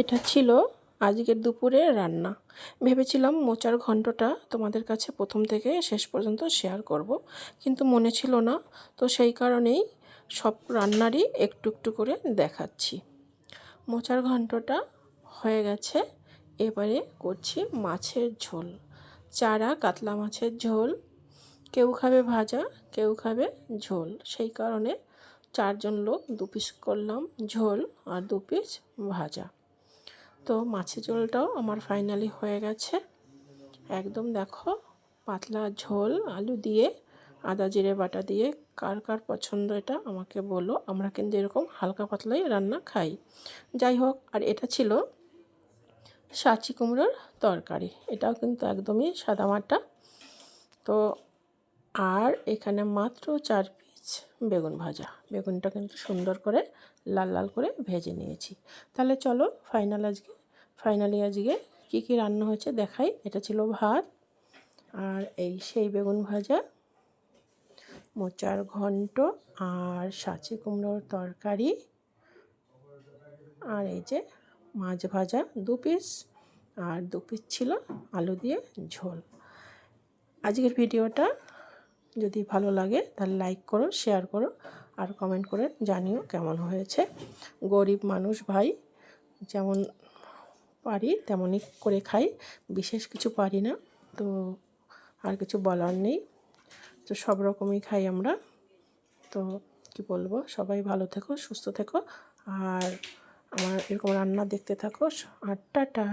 এটা ছিল আজকের দুপুরে রান্না। ভেবেছিলাম মোচার ঘন্টটা তোমাদের কাছে প্রথম থেকে শেষ পর্যন্ত শেয়ার করব, কিন্তু মনে ছিল না। তো সেই কারণেই সব রান্নারই একটু একটু করে দেখাচ্ছি। মোচার ঘন্টটা হয়ে গেছে, এবারে করছি মাছের ঝোল। চারা কাতলা মাছের ঝোল। কেউ খাবে ভাজা, কেউ খাবে ঝোল, সেই কারণে 4 জন লোক 2 পিস করলাম ঝোল আর 2 পিস ভাজা। তো মাছের ঝোলটাও আমার ফাইনালি হয়ে গেছে। একদম দেখো পাতলা ঝোল, আলু দিয়ে আদা জিরে বাটা দিয়ে। কার কার পছন্দ এটা আমাকে বলো। আমরা কিন্তু এরকম হালকা পাতলাই রান্না খাই। যাই হোক, আর এটা ছিল সাঁচি কুমড়োর তরকারি। এটাও কিন্তু একদমই সাদামাটা। তো আর এখানে মাত্র 4 পিস বেগুন ভাজা। বেগুনটা কিন্তু সুন্দর করে লাল লাল করে ভেজে নিয়েছি। তাহলে চলো ফাইনালি আজকে কী কী রান্না হয়েছে দেখাই। এটা ছিল ভাত, আর এই সেই বেগুন ভাজা, মোচার ঘন্ট, আর সাঁচি কুমড়োর তরকারি, আর এই যে মাছ ভাজা 2 পিস, আর 2 পিস ছিল আলু দিয়ে ঝোল। আজকের ভিডিওটা যদি ভালো লাগে তাহলে লাইক করো, শেয়ার করো, আর কমেন্ট করে জানিও কেমন হয়েছে। গরিব মানুষ ভাই, যেমন পারি তেমনই করে খাই, বিশেষ কিছু পারি না। তো আর কিছু বলার নেই, তো সব রকমই খাই আমরা। তো কি বলবো, সবাই ভালো থেকো, সুস্থ থেকো, আর আমার এরকম রান্না দেখতে থাকো। আর টাটা।